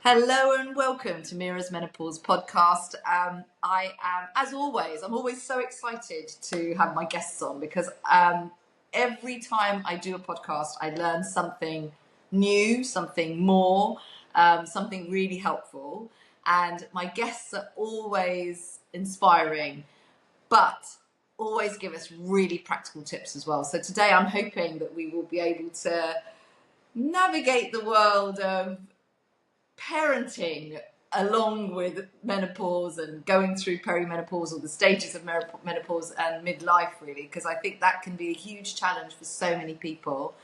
Hello and welcome to Meera's Menopause podcast. I am, as always, I'm always so excited to have my guests on because every time I do a podcast, I learn something new, something more, something really helpful. And my guests are always inspiring, but always give us really practical tips as well. So today I'm hoping that we will be able to navigate the world of parenting along with menopause and going through perimenopause or the stages of menopause and midlife, really, because I think that can be a huge challenge for so many people.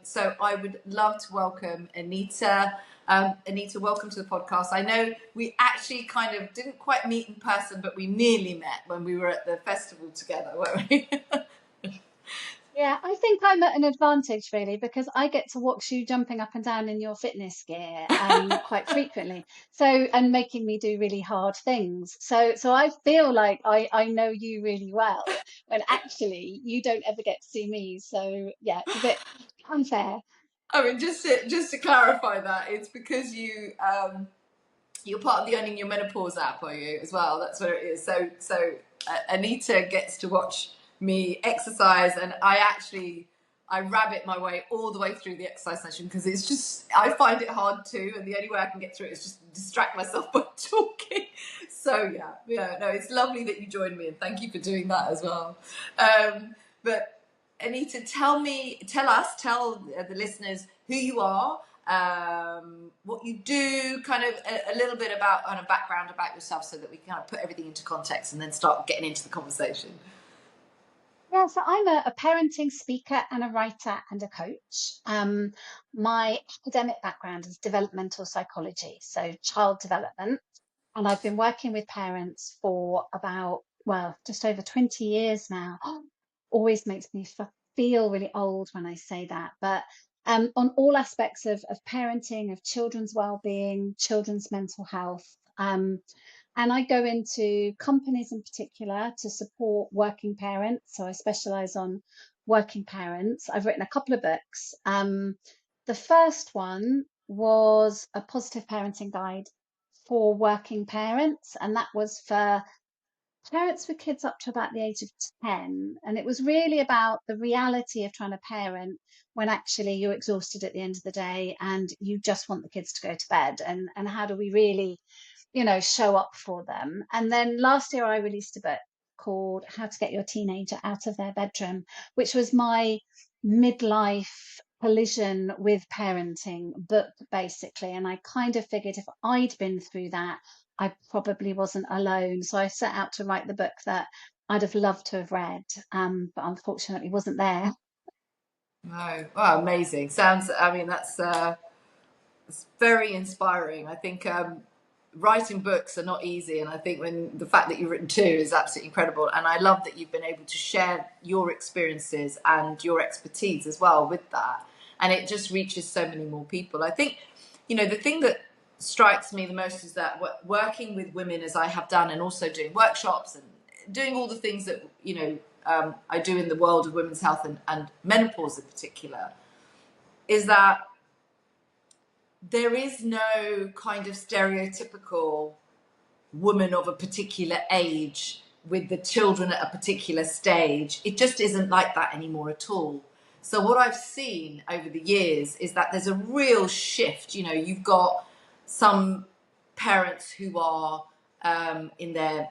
So I would love to welcome Anita. Anita, welcome to the podcast. I know we actually kind of didn't quite meet in person, but we nearly met when we were at the festival together, weren't we? Yeah, I think I'm at an advantage really because I get to watch you jumping up and down in your fitness gear quite frequently. So and making me do really hard things. So I feel like I know you really well when actually you don't ever get to see me. So yeah, it's a bit unfair. I mean, just to clarify that, it's because you're part of the Owning Your Menopause app, are you, as well? That's what it is. So Anita gets to watch me exercise, and I rabbit my way all the way through the exercise session because it's just, I find it hard too, and the only way I can get through it is just distract myself by talking. So no, it's lovely that you joined me, and thank you for doing that as well. But Anita, tell the listeners who you are, what you do, kind of a little bit about on a background about yourself so that we can kind of put everything into context and then start getting into the conversation. Yeah, so I'm a parenting speaker and a writer and a coach. My academic background is developmental psychology, so child development. And I've been working with parents for about, well, just over 20 years now. Always makes me feel really old when I say that. But on all aspects of parenting, of children's well-being, children's mental health. And I go into companies in particular to support working parents. So I specialize on working parents. I've written a couple of books. The first one was a positive parenting guide for working parents, and that was for parents with kids up to about the age of 10. And it was really about the reality of trying to parent when actually you're exhausted at the end of the day and you just want the kids to go to bed. And how do we really, show up for them? And then last year I released a book called How to Get Your Teenager Out of Their Bedroom, which was my midlife collision with parenting book, basically. And I kind of figured if I'd been through that, I probably wasn't alone. So I set out to write the book that I'd have loved to have read, but unfortunately wasn't there. No, wow, amazing. Sounds, I mean, it's very inspiring. I think writing books are not easy, and I think when the fact that you've written two is absolutely incredible. And I love that you've been able to share your experiences and your expertise as well with that, and it just reaches so many more people. I think, the thing that strikes me the most is that working with women, as I have done, and also doing workshops and doing all the things that I do in the world of women's health and menopause in particular, is that there is no kind of stereotypical woman of a particular age with the children at a particular stage. It just isn't like that anymore at all. So what I've seen over the years is that there's a real shift. You've got some parents who are in their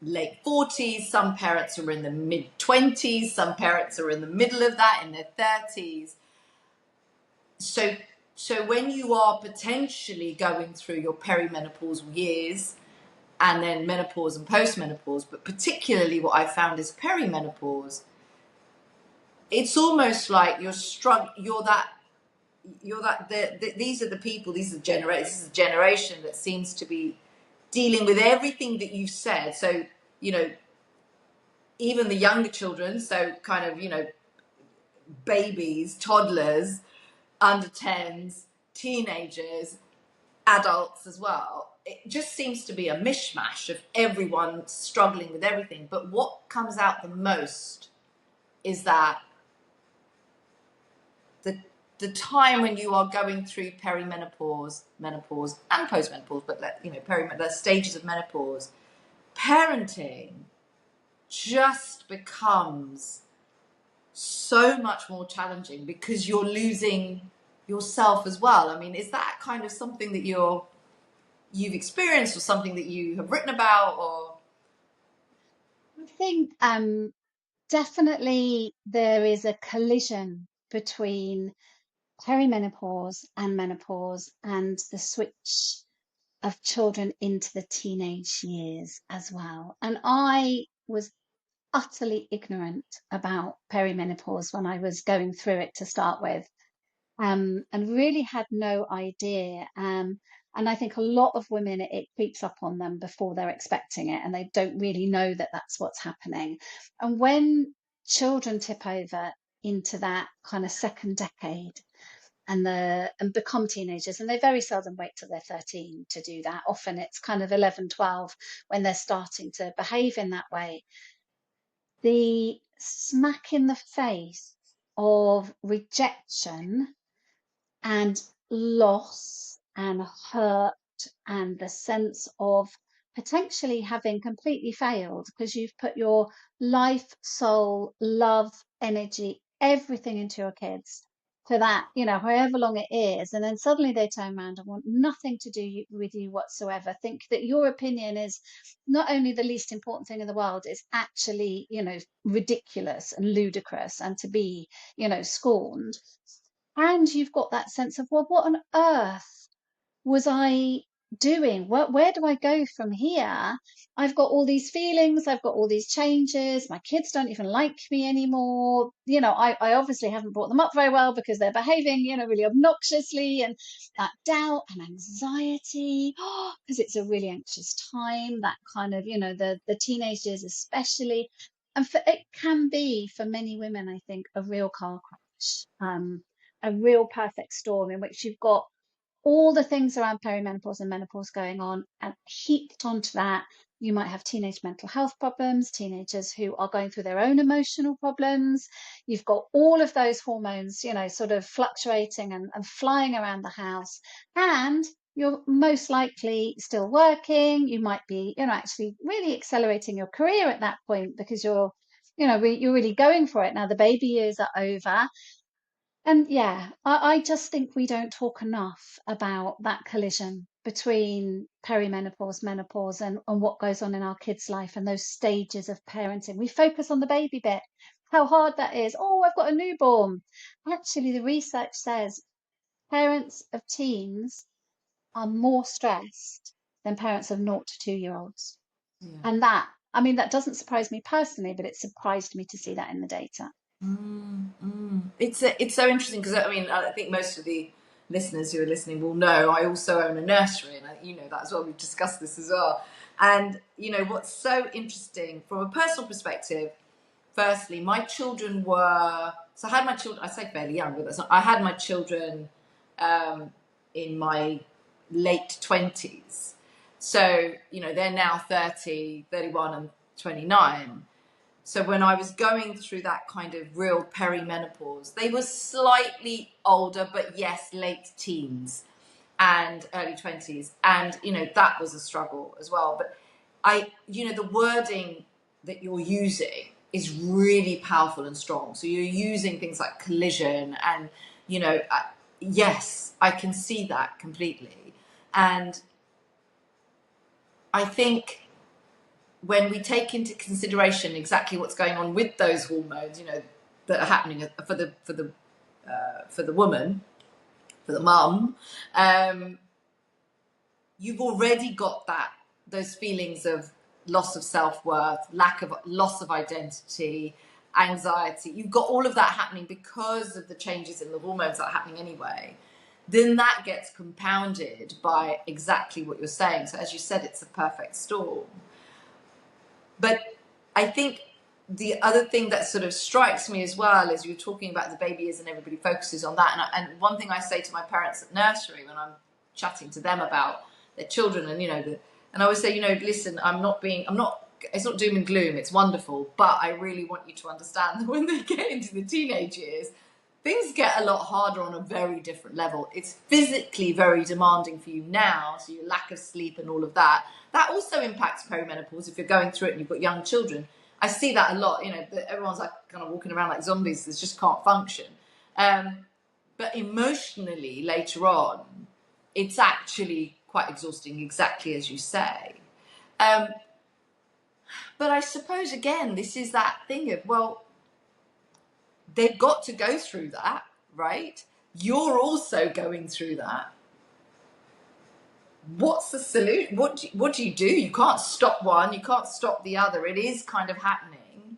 late 40s, some parents are in the mid 20s, some parents are in the middle of that, in their 30s. So when you are potentially going through your perimenopausal years and then menopause and postmenopause, but particularly what I found is perimenopause, it's almost like these are the people, this is a generation that seems to be dealing with everything that you've said. So, even the younger children, so kind of, babies, toddlers, under 10s, teenagers, adults as well. It just seems to be a mishmash of everyone struggling with everything. But what comes out the most is that the the time when you are going through perimenopause, menopause, and postmenopause, but the stages of menopause, parenting just becomes so much more challenging because you're losing yourself as well. I mean, is that kind of something that you've experienced, or something that you have written about? Or I think definitely there is a collision between perimenopause and menopause and the switch of children into the teenage years as well. And I was utterly ignorant about perimenopause when I was going through it to start with, and really had no idea. And I think a lot of women, it creeps up on them before they're expecting it, and they don't really know that that's what's happening. And when children tip over into that kind of second decade and become teenagers, and they very seldom wait till they're 13 to do that. Often it's kind of 11, 12 when they're starting to behave in that way. The smack in the face of rejection and loss and hurt and the sense of potentially having completely failed because you've put your life, soul, love, energy, everything into your kids for that, however long it is. And then suddenly they turn around and want nothing to do with you whatsoever. Think that your opinion is not only the least important thing in the world, it's actually, ridiculous and ludicrous and to be, scorned. And you've got that sense of, well, what on earth was I doing? Where do I go from here? I've got all these feelings, I've got all these changes. My kids don't even like me anymore. I obviously haven't brought them up very well because they're behaving, really obnoxiously, and that doubt and anxiety, because it's a really anxious time, that kind of, the teenage years especially. And it can be for many women, I think, a real car crash, a real perfect storm in which you've got all the things around perimenopause and menopause going on, and heaped onto that, you might have teenage mental health problems, teenagers who are going through their own emotional problems. You've got all of those hormones, sort of fluctuating and flying around the house. And you're most likely still working. You might be, actually really accelerating your career at that point because you're really going for it. Now the baby years are over. And yeah, I just think we don't talk enough about that collision between perimenopause, menopause, and what goes on in our kids' life and those stages of parenting. We focus on the baby bit, how hard that is. Oh, I've got a newborn. Actually, the research says parents of teens are more stressed than parents of 0 to 2 year olds. yeah. And that doesn't surprise me personally, but it surprised me to see that in the data. It's so interesting because I think most of the listeners who are listening will know I also own a nursery, and that's why we've discussed this as well. And what's so interesting from a personal perspective, firstly, my children were, so I had my children, I say fairly young, but that's not, I had my children in my late 20s. So they're now 30, 31, and 29. So when I was going through that kind of real perimenopause, they were slightly older, but yes, late teens and early 20s. And, that was a struggle as well. But the wording that you're using is really powerful and strong. So you're using things like collision and, yes, I can see that completely. And I think when we take into consideration exactly what's going on with those hormones, that are happening for the woman, for the mum, you've already got those feelings of loss of self-worth, loss of identity, anxiety. You've got all of that happening because of the changes in the hormones that are happening anyway. Then that gets compounded by exactly what you're saying. So as you said, it's a perfect storm. But I think the other thing that sort of strikes me as well is you're talking about the baby years and everybody focuses on that. And one thing I say to my parents at nursery when I'm chatting to them about their children and, and I always say, listen, it's not doom and gloom, it's wonderful. But I really want you to understand that when they get into the teenage years, things get a lot harder on a very different level. It's physically very demanding for you now, so your lack of sleep and all of that. That also impacts perimenopause if you're going through it and you've got young children. I see that a lot. You know, everyone's like kind of walking around like zombies. They just can't function. But emotionally, later on, it's actually quite exhausting, exactly as you say. Um, but I suppose again, this is that thing of, well, they've got to go through that, right? You're also going through that. What's the solution? What do you do? You can't stop one, you can't stop the other. It is kind of happening.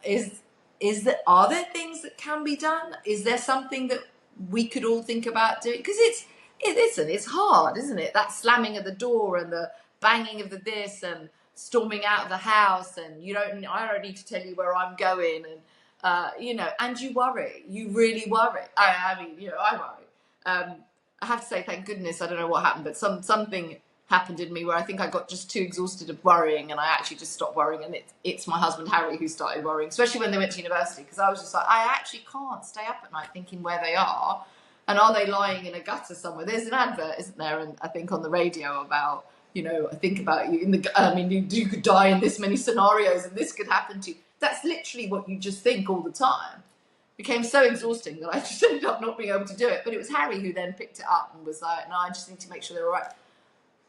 Is that, are there things that can be done? Is there something that we could all think about doing? Because it's hard, isn't it? That slamming of the door and the banging of the this and storming out of the house, and I don't need to tell you where I'm going, and and you worry, you really worry. I mean, I worry. I have to say, thank goodness, I don't know what happened, but something happened in me where I think I got just too exhausted of worrying, and I actually just stopped worrying. And it's my husband Harry who started worrying, especially when they went to university, because I was just like, I actually can't stay up at night thinking where they are, and are they lying in a gutter somewhere. There's an advert, isn't there, and I think on the radio about, I think about you in the, I mean, you could die in this many scenarios and this could happen to you. That's literally what you just think all the time. Became so exhausting that I just ended up not being able to do it. But it was Harry who then picked it up and was like, no, I just need to make sure they're all right.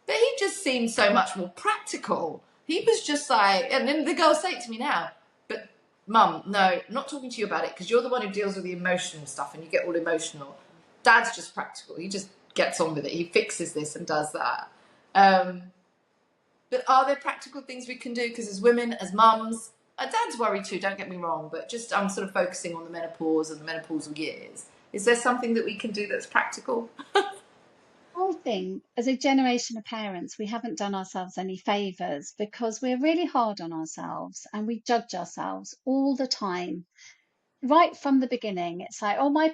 But he just seemed so much more practical. He was just like, and then the girls say it to me now, but Mum, no, I'm not talking to you about it, because you're the one who deals with the emotional stuff and you get all emotional. Dad's just practical. He just gets on with it. He fixes this and does that. But are there practical things we can do? Because as women, as mums, Dad's worried too, don't get me wrong, but just I'm sort of focusing on the menopause and the menopausal years. Is there something that we can do that's practical? I think as a generation of parents, we haven't done ourselves any favors because we're really hard on ourselves and we judge ourselves all the time. Right from the beginning, it's like, oh, my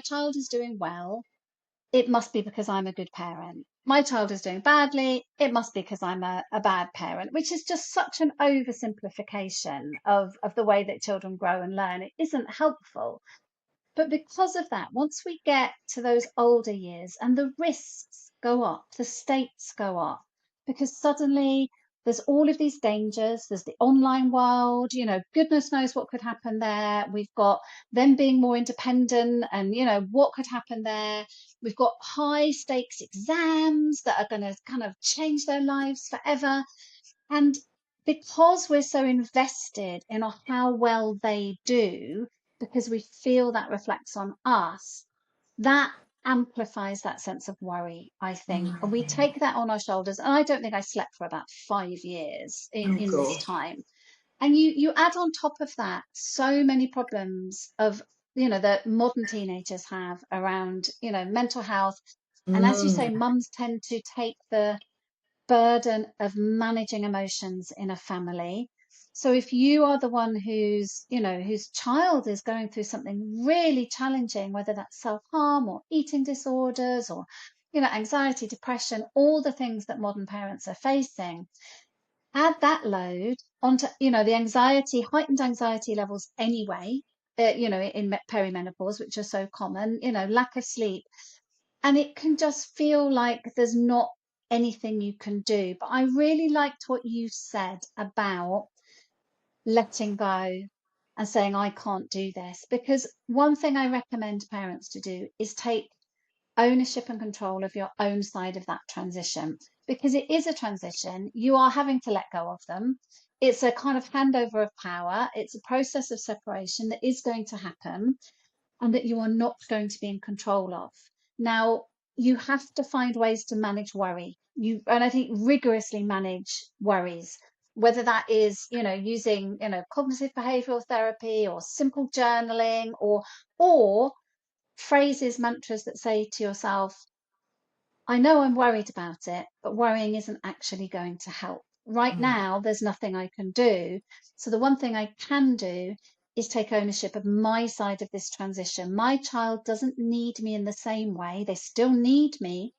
child is doing well. It must be because I'm a good parent. My child is doing badly. It must be because I'm a bad parent, which is just such an oversimplification of the way that children grow and learn. It isn't helpful. But because of that, once we get to those older years and the risks go up, the stakes go up, because suddenly there's all of these dangers. There's the online world, goodness knows what could happen there. We've got them being more independent and, what could happen there. We've got high stakes exams that are going to kind of change their lives forever. And because we're so invested in how well they do, because we feel that reflects on us, that amplifies that sense of worry, I think. And we take that on our shoulders. And I don't think I slept for about 5 years Oh, in this God. time. And you add on top of that so many problems of, that modern teenagers have around, mental health. And as you say, Mm. mums tend to take the burden of managing emotions in a family. So if you are the one whose child is going through something really challenging, whether that's self-harm or eating disorders or, anxiety, depression, all the things that modern parents are facing, add that load onto, the heightened anxiety levels anyway, in perimenopause, which are so common, lack of sleep, and it can just feel like there's not anything you can do. But I really liked what you said about letting go and saying, I can't do this. Because one thing I recommend parents to do is take ownership and control of your own side of that transition. Because it is a transition, you are having to let go of them. It's a kind of handover of power. It's a process of separation that is going to happen and that you are not going to be in control of. Now, you have to find ways to manage worry. And I think rigorously manage worries, whether that is, using, cognitive behavioral therapy or simple journaling or phrases, mantras that say to yourself, I know I'm worried about it, but worrying isn't actually going to help. Right now, there's nothing I can do. So the one thing I can do is take ownership of my side of this transition. My child doesn't need me in the same way. They still need me.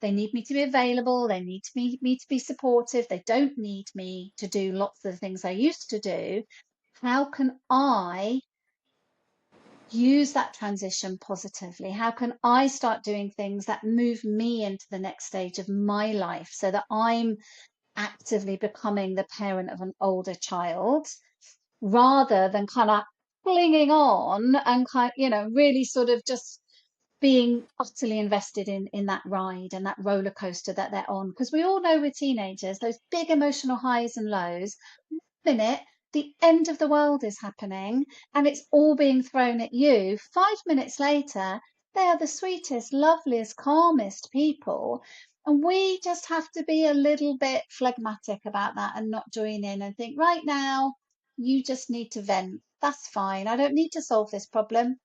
They need me to be available. They need me to be supportive. They don't need me to do lots of the things I used to do. How can I use that transition positively? How can I start doing things that move me into the next stage of my life so that I'm actively becoming the parent of an older child rather than kind of clinging on and really sort of just being utterly invested in that ride and that roller coaster that they're on. Because we all know with teenagers, those big emotional highs and lows, minute, the end of the world is happening and it's all being thrown at you. 5 minutes later, they are the sweetest, loveliest, calmest people. And we just have to be a little bit phlegmatic about that and not join in and think, right now, you just need to vent. That's fine. I don't need to solve this problem.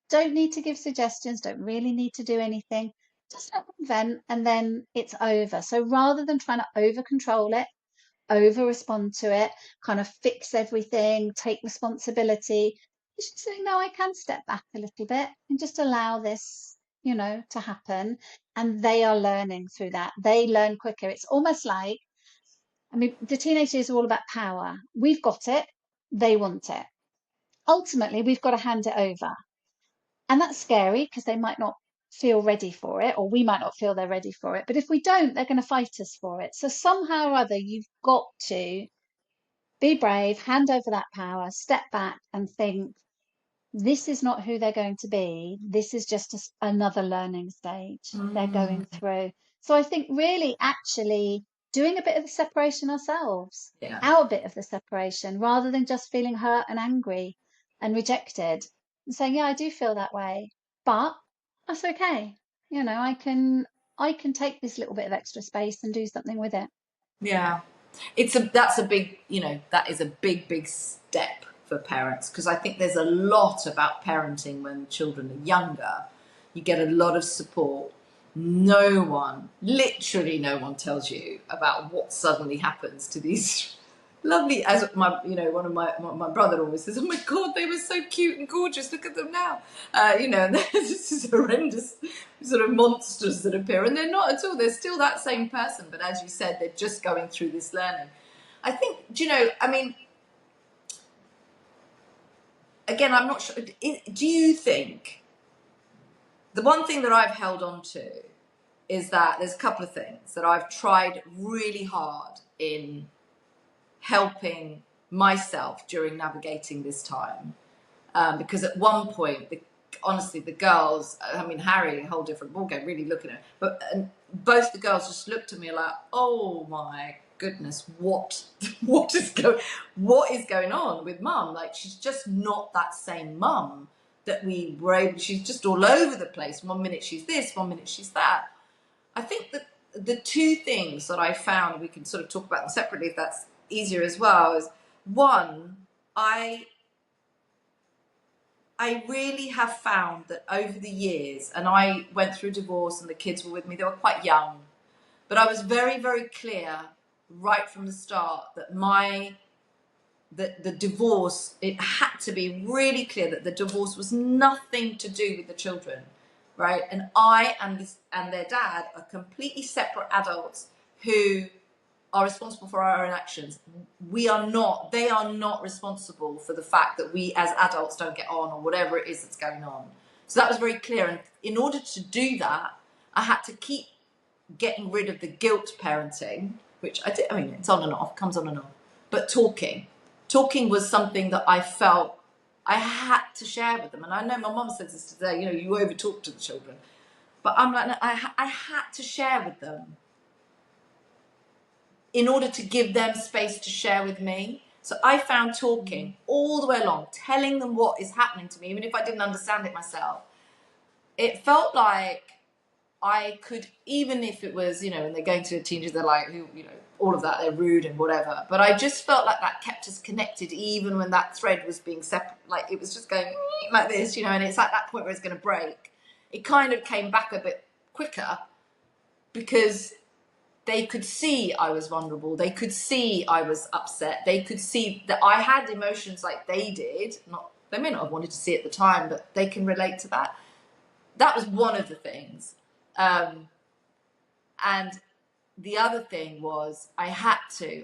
Don't need to give suggestions. Don't really need to do anything. Just let them vent and then it's over. So rather than trying to over control it, over respond to it, kind of fix everything, take responsibility. You should say, no, I can step back a little bit and just allow this, to happen. And they are learning through that. They learn quicker. It's almost like, I mean, the teenagers are all about power. We've got it. They want it. Ultimately, we've got to hand it over. And that's scary because they might not feel ready for it, or we might not feel they're ready for it. But if we don't, they're going to fight us for it. So somehow or other, you've got to be brave, hand over that power, step back and think, this is not who they're going to be. This is just another learning stage they're Mm, going through. So I think really actually doing a bit of the separation ourselves, yeah. our bit of the separation, rather than just feeling hurt and angry and rejected and saying, yeah, I do feel that way, but that's okay. I can take this little bit of extra space and do something with it. Yeah. That is a big step for parents, because I think there's a lot about parenting when children are younger. You get a lot of support. Literally no one tells you about what suddenly happens to these lovely, as one of my brother always says, oh my God, they were so cute and gorgeous, look at them now. And there's this horrendous sort of monsters that appear, and they're not at all, they're still that same person, but as you said, they're just going through this learning. I think, again, I'm not sure, do you think, the one thing that I've held on to is that there's a couple of things that I've tried really hard in helping myself during navigating this time. Because at one point, honestly, the girls, I mean, Harry, a whole different ballgame, really looking at it, but both the girls just looked at me like, oh my goodness, what is going on with mum? Like, she's just not that same mum that we were able, she's just all over the place. 1 minute she's this, 1 minute she's that. I think that the two things that I found, we can sort of talk about them separately if that's easier as well, is one, I really have found that over the years, and I went through divorce and the kids were with me, they were quite young, but I was very, very clear right from the start that the divorce, it had to be really clear that the divorce was nothing to do with the children, right? And I and their dad are completely separate adults who are responsible for our own actions. They are not responsible for the fact that we as adults don't get on or whatever it is that's going on. So that was very clear. And in order to do that, I had to keep getting rid of the guilt parenting, which I did. I mean, it's on and off, comes on and off. But talking was something that I felt I had to share with them. And I know my mum says this today, you over talk to the children. But I'm like, no, I had to share with them in order to give them space to share with me. So I found talking all the way along, telling them what is happening to me, even if I didn't understand it myself. It felt like I could, even if it was, when they're going to a teenager, they're like, all of that, they're rude and whatever. But I just felt like that kept us connected, even when that thread was being separate. Like, it was just going like this, and it's at that point where it's going to break. It kind of came back a bit quicker because they could see I was vulnerable. They could see I was upset. They could see that I had emotions like they did. They may not have wanted to see it at the time, but they can relate to that. That was one of the things. And the other thing was I had to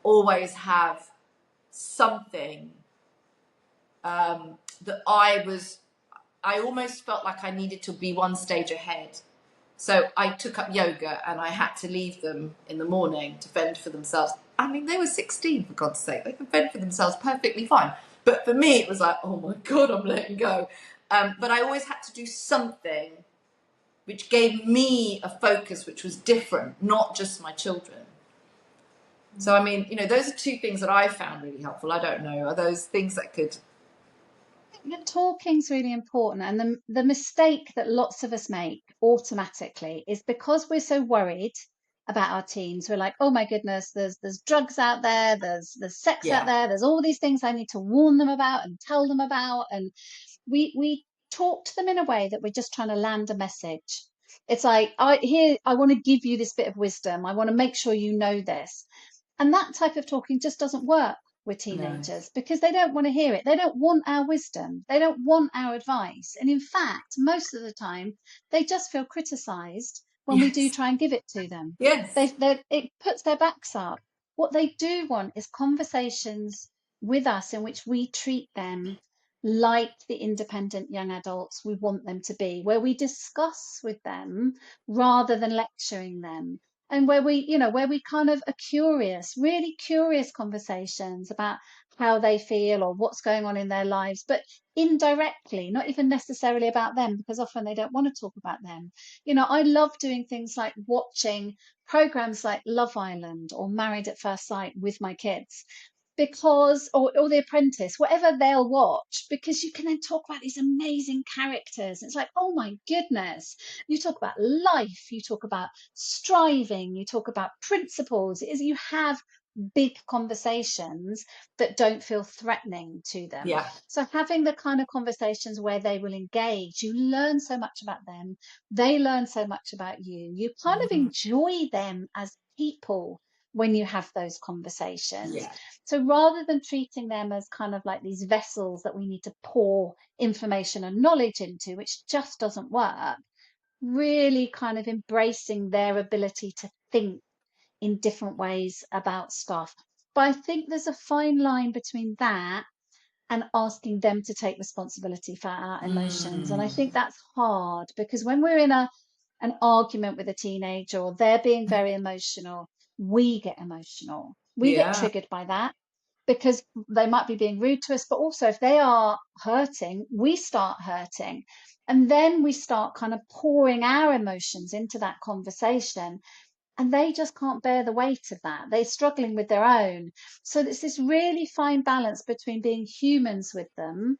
always have something that I almost felt like I needed to be one stage ahead. So I took up yoga, and I had to leave them in the morning to fend for themselves. I mean, they were 16, for God's sake. They can fend for themselves perfectly fine. But for me, it was like, oh my God, I'm letting go. But I always had to do something which gave me a focus which was different, not just my children. So, I mean, those are two things that I found really helpful. I don't know. Are those things that could... Talking's really important, and the mistake that lots of us make automatically is because we're so worried about our teens. We're like, oh my goodness, there's drugs out there, there's sex out Yeah. there, there's all these things I need to warn them about and tell them about, and we talk to them in a way that we're just trying to land a message. It's like, I want to give you this bit of wisdom. I want to make sure you know this. And that type of talking just doesn't work with No. teenagers because they don't want to hear it. They don't want our wisdom. They don't want our advice. And in fact, most of the time, they just feel criticized when we do Yes. try and give it to them. Yes. It puts their backs up. What they do want is conversations with us in which we treat them like the independent young adults we want them to be, where we discuss with them rather than lecturing them, and where we kind of are curious, really curious conversations about how they feel or what's going on in their lives, but indirectly, not even necessarily about them, because often they don't want to talk about them. I love doing things like watching programs like Love Island or Married at First Sight with my kids, because or The Apprentice, whatever they'll watch, because you can then talk about these amazing characters. It's like, oh my goodness, you talk about life, you talk about striving, you talk about principles. It is, you have big conversations that don't feel threatening to them. Yeah. So having the kind of conversations where they will engage, you learn so much about them, they learn so much about you. You kind of enjoy them as people when you have those conversations. Yeah. So rather than treating them as kind of like these vessels that we need to pour information and knowledge into, which just doesn't work, really kind of embracing their ability to think in different ways about stuff. But I think there's a fine line between that and asking them to take responsibility for our emotions. And I think that's hard because when we're in an argument with a teenager or they're being very emotional, we get emotional. We get Yeah. triggered by that because they might be being rude to us, but also if they are hurting, we start hurting. And then we start kind of pouring our emotions into that conversation. And they just can't bear the weight of that. They're struggling with their own. So it's this really fine balance between being humans with them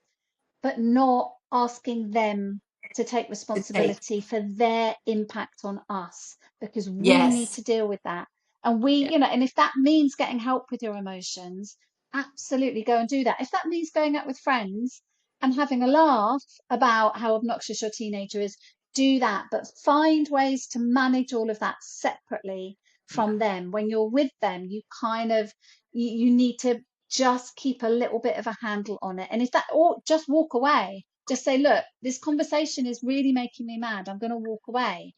but not asking them to take To take. responsibility for their impact on us because we need Yes. to deal with that. And Yeah. and if that means getting help with your emotions, absolutely go and do that. If that means going out with friends and having a laugh about how obnoxious your teenager is, do that. But find ways to manage all of that separately Yeah. from them. When you're with them, you kind of you need to just keep a little bit of a handle on it. And if that, or just walk away, just say, look, this conversation is really making me mad. I'm going to walk away.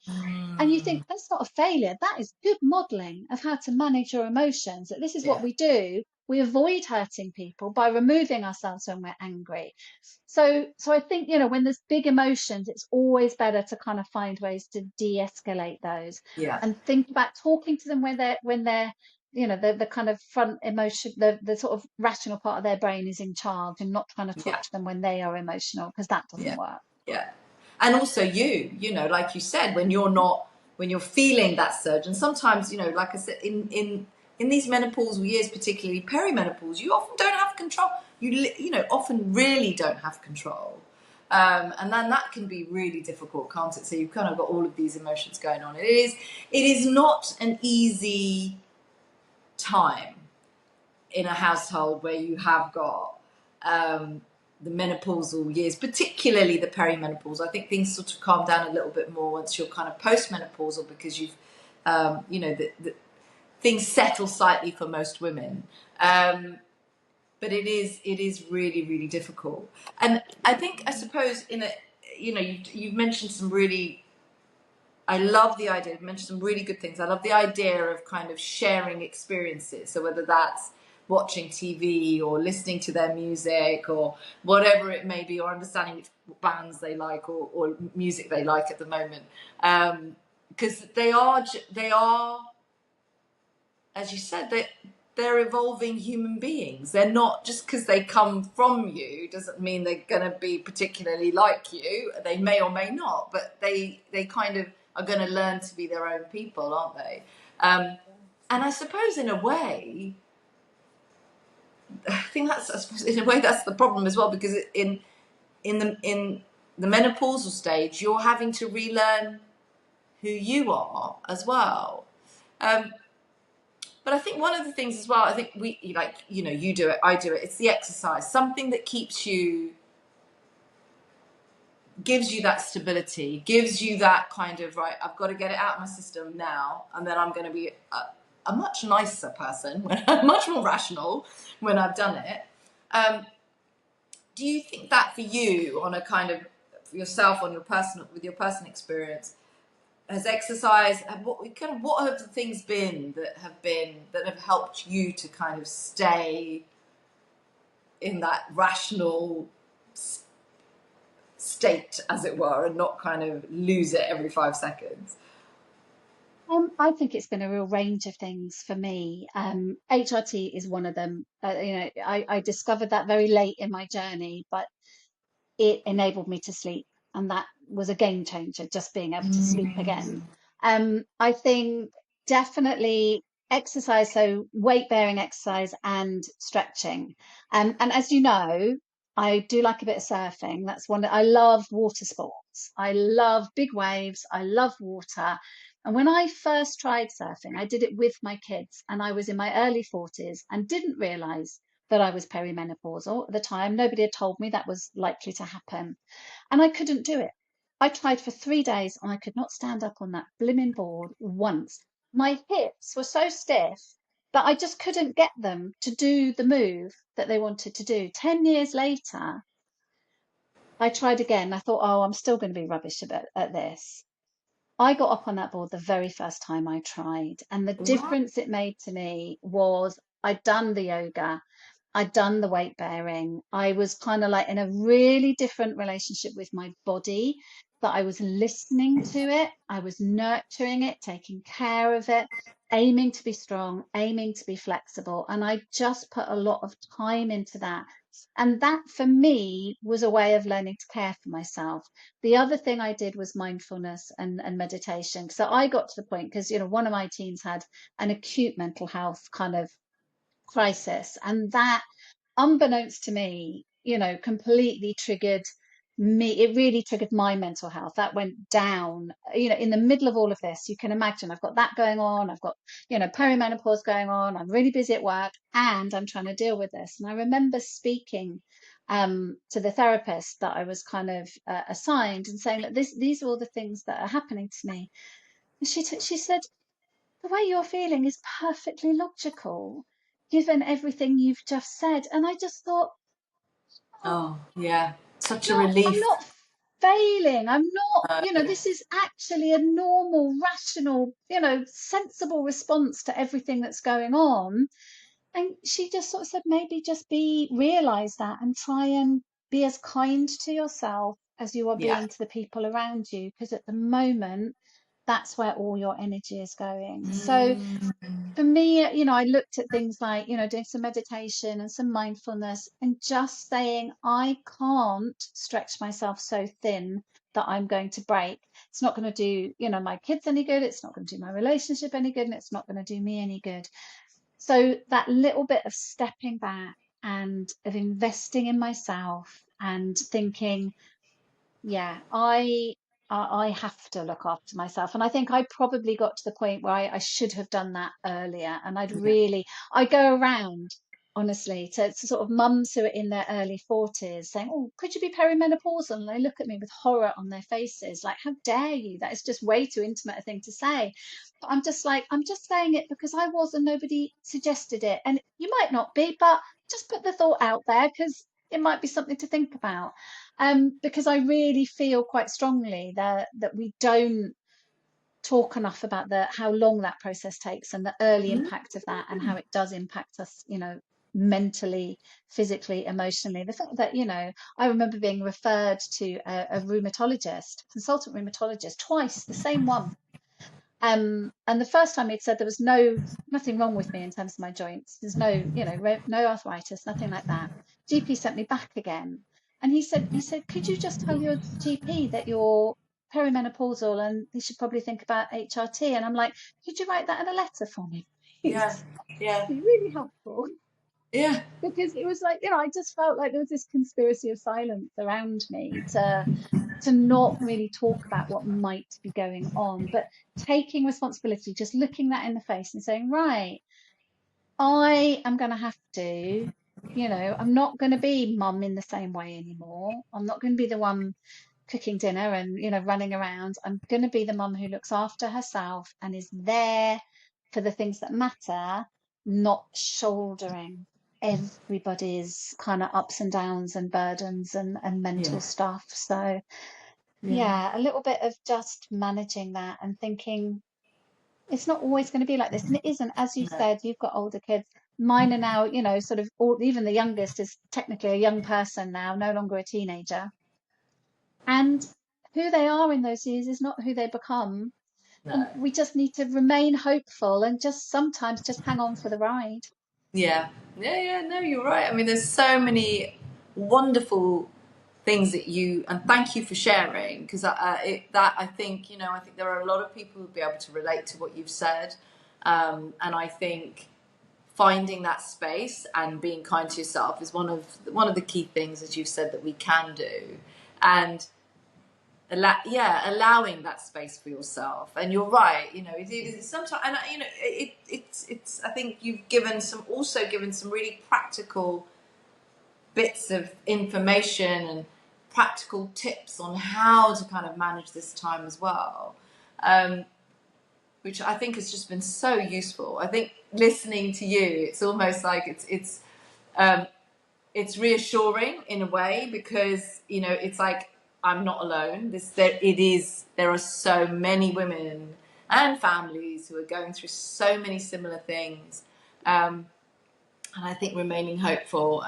And you think that's not a failure. That is good modeling of how to manage your emotions. That this is what Yeah. we do. We avoid hurting people by removing ourselves when we're angry. So I think, when there's big emotions, it's always better to kind of find ways to de-escalate those Yeah. and think about talking to them when they're the kind of front emotion, the sort of rational part of their brain is in charge, and not trying to talk Yeah. to them when they are emotional, because that doesn't Yeah. work. Yeah. And also like you said, when you're feeling that surge, and sometimes, like I said, in these menopausal years, particularly perimenopause, you often don't have control. You often really don't have control. And then that can be really difficult, can't it? So you've kind of got all of these emotions going on. It is not an easy time in a household where you have got the menopausal years, particularly the perimenopause. I think things sort of calm down a little bit more once you're kind of postmenopausal, because you've, the things settle slightly for most women. But it is really, really difficult. And I suppose you've mentioned some really, I love the idea. You've mentioned some really good things. I love the idea of kind of sharing experiences. So whether that's watching TV or listening to their music or whatever it may be, or understanding which bands they like or music they like at the moment. Because they are, as you said, they're evolving human beings. They're not, just because they come from you doesn't mean they're going to be particularly like you. They may or may not, but they kind of are going to learn to be their own people, aren't they? And I suppose in a way, I suppose in a way that's the problem as well, because in the menopausal stage, you're having to relearn who you are as well. But I think one of the things as well, I think we, like, you do it, I do it, it's the exercise, something that gives you that stability, gives you that kind of, right, I've got to get it out of my system now, and then I'm going to be a much nicer person, much more rational when I've done it. Do you think that for you, on a kind of, for yourself, on with your personal experience, has exercise, what have the things been that have helped you to kind of stay in that rational state, as it were, and not kind of lose it every 5 seconds? I think it's been a real range of things for me. HRT is one of them. I discovered that very late in my journey, but it enabled me to sleep, and that was a game changer, just being able to sleep again. I think definitely exercise, so weight bearing exercise and stretching. And as you know, I do like a bit of surfing. That's one that I love. Water sports, I love big waves, I love water. And when I first tried surfing, I did it with my kids, and I was in my early 40s and didn't realize that I was perimenopausal at the time. Nobody had told me that was likely to happen. And I couldn't do it. I tried for 3 days and I could not stand up on that blimmin' board once. My hips were so stiff that I just couldn't get them to do the move that they wanted to do. 10 years later, I tried again. I thought, oh, I'm still going to be rubbish at this. I got up on that board the very first time I tried. And the Wow. difference it made to me was I'd done the yoga, I'd done the weight bearing. I was kind of like in a really different relationship with my body, that I was listening to it, I was nurturing it, taking care of it, aiming to be strong, aiming to be flexible. And I just put a lot of time into that. And that for me was a way of learning to care for myself. The other thing I did was mindfulness and meditation. So I got to the point, because, one of my teens had an acute mental health kind of crisis, and that, unbeknownst to me, completely triggered me. It really triggered my mental health. That went down, in the middle of all of this. You can imagine I've got that going on. I've got, perimenopause going on. I'm really busy at work and I'm trying to deal with this. And I remember speaking to the therapist that I was kind of assigned, and saying that these are all the things that are happening to me. And she said, the way you're feeling is perfectly logical, given everything you've just said. And I just thought, oh, Oh, yeah, such a I'm relief. not failing. I'm not, uh, this is actually a normal, rational, sensible response to everything that's going on. And she just sort of said, maybe just realize that and try and be as kind to yourself as you are yeah. being to the people around you. Because at the moment, that's where all your energy is going. So Mm. for me, I looked at things like, doing some meditation and some mindfulness, and just saying, I can't stretch myself so thin that I'm going to break. It's not going to do, my kids any good. It's not going to do my relationship any good. And it's not going to do me any good. So that little bit of stepping back and of investing in myself and thinking, yeah, I have to look after myself. And I think I probably got to the point where I should have done that earlier. And I go around, honestly, to sort of mums who are in their early 40s saying, oh, could you be perimenopausal? And they look at me with horror on their faces, like, how dare you? That is just way too intimate a thing to say. But I'm just like, I'm just saying it because I was and nobody suggested it. And you might not be, but just put the thought out there, because it might be something to think about. Because I really feel quite strongly that we don't talk enough about how long that process takes, and the early Mm. impact of that, and how it does impact us, mentally, physically, emotionally. The fact that, I remember being referred to a rheumatologist, consultant rheumatologist, twice, the same one. And the first time he'd said there was nothing wrong with me in terms of my joints. There's no arthritis, nothing like that. GP sent me back again. And he said, could you just tell your GP that you're perimenopausal and they should probably think about HRT? And I'm like, could you write that in a letter for me, please? Yeah. Yeah. Be really helpful. Yeah. Because it was like, I just felt like there was this conspiracy of silence around me to not really talk about what might be going on, but taking responsibility, just looking that in the face and saying, right, I am going to have to, I'm not going to be mum in the same way anymore. I'm not going to be the one cooking dinner and, running around. I'm going to be the mum who looks after herself and is there for the things that matter, not shouldering everybody's kind of ups and downs and burdens and mental stuff. So, yeah, a little bit of just managing that and thinking it's not always going to be like this. And it isn't, as you No. said, you've got older kids. Mine are now, sort of, even the youngest is technically a young person now, no longer a teenager. And who they are in those years is not who they become. No. And we just need to remain hopeful and just sometimes just hang on for the ride. Yeah. Yeah. No, you're right. I mean, there's so many wonderful things that and thank you for sharing, because I think, I think there are a lot of people who'd be able to relate to what you've said. And I think finding that space and being kind to yourself is one of the key things, as you've said, that we can do. And allowing that space for yourself. And you're right, it sometimes, and it's I think you've given some really practical bits of information and practical tips on how to kind of manage this time as well, which I think has just been so useful. I think listening to you, it's almost like it's reassuring in a way, because it's like I'm not alone. There are so many women and families who are going through so many similar things. And I think remaining hopeful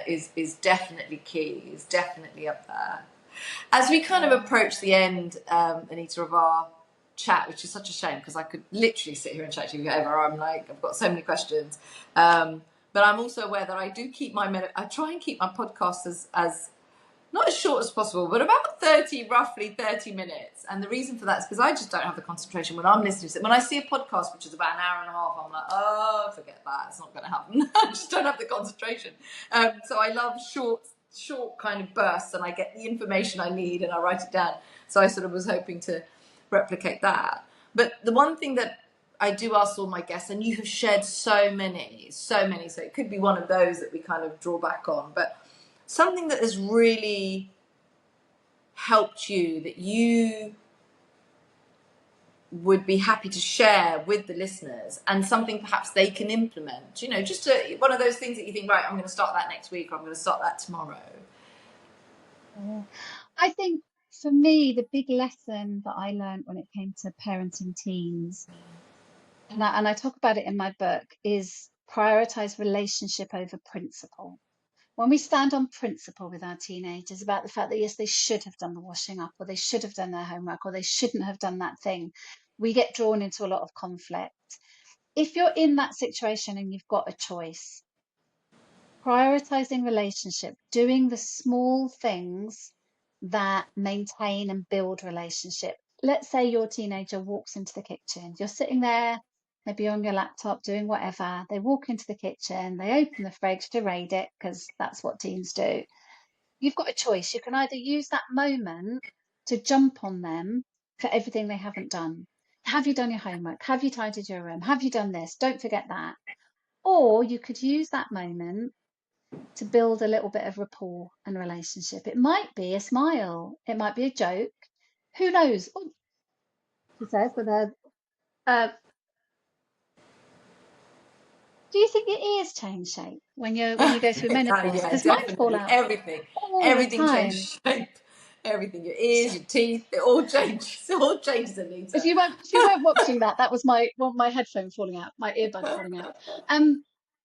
is definitely key, is definitely up there. As we kind of approach the end, Anita, of our chat, which is such a shame because I could literally sit here and chat to you forever. I've got so many questions. But I'm also aware that I do I try and keep my podcasts as not as short as possible, but about roughly 30 minutes. And the reason for that is because I just don't have the concentration when I'm listening to it. When I see a podcast, which is about an hour and a half, I'm like, oh, forget that. It's not going to happen. I just don't have the concentration. So I love short kind of bursts, and I get the information I need and I write it down. So I sort of was hoping to replicate that. But the one thing that I do ask all my guests, and you have shared so many, so it could be one of those that we kind of draw back on, but something that has really helped you that you would be happy to share with the listeners, and something perhaps they can implement, just one of those things that you think, right, I'm going to start that next week, or I'm going to start that tomorrow. I think for me, the big lesson that I learned when it came to parenting teens, and I talk about it in my book, is prioritize relationship over principle. When we stand on principle with our teenagers about the fact that, yes, they should have done the washing up, or they should have done their homework, or they shouldn't have done that thing, we get drawn into a lot of conflict. If you're in that situation and you've got a choice, prioritizing relationship, doing the small things that maintain and build relationship. Let's say your teenager walks into the kitchen, you're sitting there, maybe you're on your laptop doing whatever. They walk into the kitchen, they open the fridge to raid it, because that's what teens do. You've got a choice. You can either use that moment to jump on them for everything they haven't done. Have you done your homework? Have you tidied your room? Have you done this? Don't forget that. Or you could use that moment to build a little bit of rapport and relationship. It might be a smile, it might be a joke. Who knows? Oh, she says with her, do you think your ears change shape when you go through menopause? Yeah, Because mine fall definitely. out all the Everything time. changes shape. Everything, your ears, your teeth, it all changes. It all changes, If Anita. you weren't watching that, that was my headphone falling out, my earbud falling out.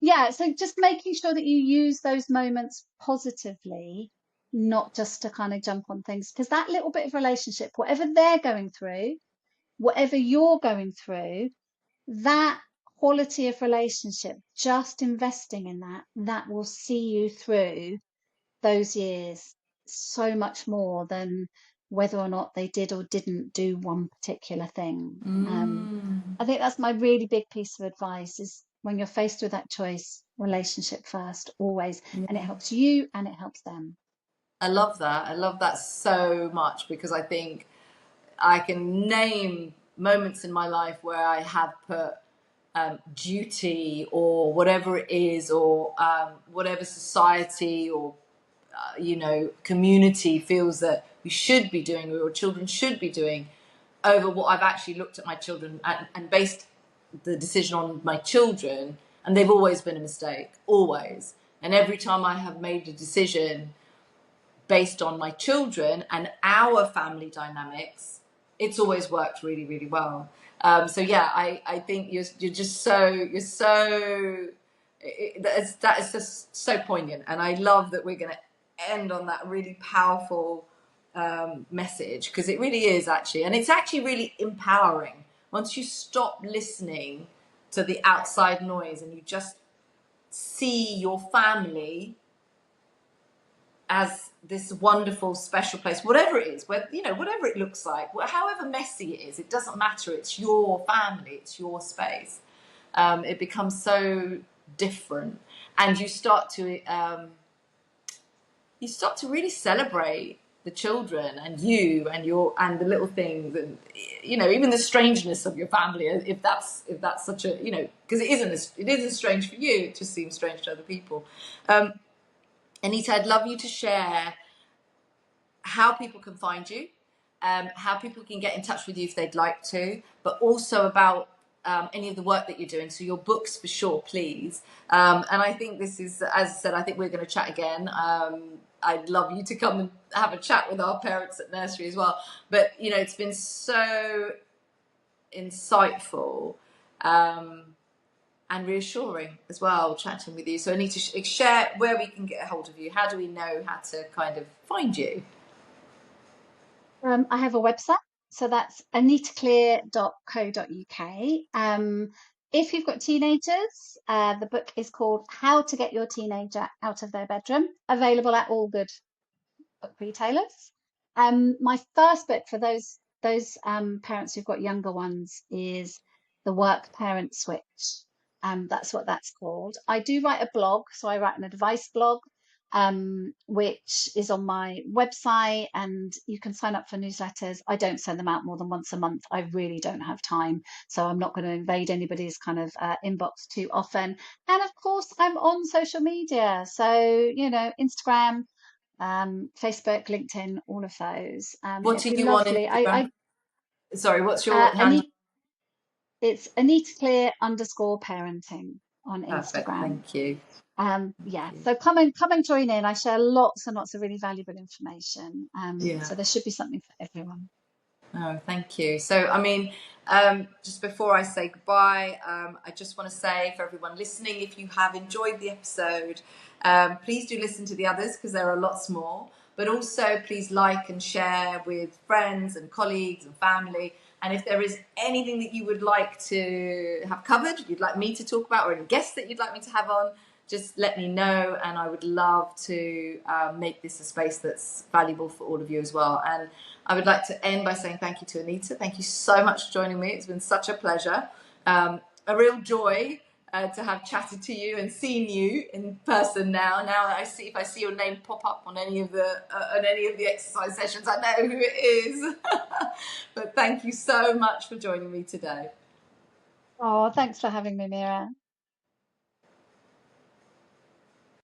yeah, so just making sure that you use those moments positively, not just to kind of jump on things, because that little bit of relationship, whatever they're going through, whatever you're going through, that quality of relationship, just investing in that, that will see you through those years so much more than whether or not they did or didn't do one particular thing. I think that's my really big piece of advice is when you're faced with that choice, relationship first, always. And it helps you and it helps them. I love that. I love that so much, because I think I can name moments in my life where I have put duty or whatever it is, or whatever society or community feels that we should be doing, or children should be doing, over what I've actually looked at my children and based the decision on my children, and they've always been a mistake, always. And every time I have made a decision based on my children and our family dynamics, it's always worked really, really well. So yeah, I think you're just so that is just so poignant, and I love that we're going to end on that really powerful message, because it really is actually, and it's actually really empowering once you stop listening to the outside noise and you just see your family as this wonderful special place, whatever it is, whatever it looks like, however messy it is, it doesn't matter. It's your family, it's your space. It becomes so different, and you start to really celebrate the children and you and the little things, and even the strangeness of your family, if that's such a, because it isn't strange for you, it just seems strange to other people. Anita, I'd love you to share how people can find you, how people can get in touch with you if they'd like to, but also about any of the work that you're doing. So your books for sure, please. And I think this is, as I said, I think we're going to chat again. I'd love you to come and have a chat with our parents at nursery as well. But, it's been so insightful and reassuring as well, chatting with you. So I need to share where we can get a hold of you. How do we know how to kind of find you? I have a website, so that's anitacleare.co.uk. If you've got teenagers, the book is called How to Get Your Teenager Out of Their Bedroom, available at all good book retailers. My first book for those parents who've got younger ones is The Work Parent Switch. That's what that's called. I do write a blog, so I write an advice blog, which is on my website, and you can sign up for newsletters. I don't send them out more than once a month. I really don't have time, so I'm not going to invade anybody's kind of inbox too often. And of course, I'm on social media, so Instagram, Facebook, LinkedIn, all of those. What It'd are be you on lovely. Instagram? Sorry, what's your handle? Anita, it's Anita Cleare _parenting on Perfect. Instagram. Thank you. Thank Yeah, you. so come and join in. I share lots and lots of really valuable information. Yeah. So there should be something for everyone. Oh, thank you. So, I mean, just before I say goodbye, I just want to say for everyone listening, if you have enjoyed the episode, please do listen to the others, because there are lots more. But also, please like and share with friends and colleagues and family. And if there is anything that you would like to have covered, you'd like me to talk about, or any guests that you'd like me to have on, just let me know, and I would love to make this a space that's valuable for all of you as well. And I would like to end by saying thank you to Anita. Thank you so much for joining me. It's been such a pleasure. A real joy to have chatted to you and seen you in person now. Now that if I see your name pop up on any of the exercise sessions, I know who it is. But thank you so much for joining me today. Oh, thanks for having me, Meera.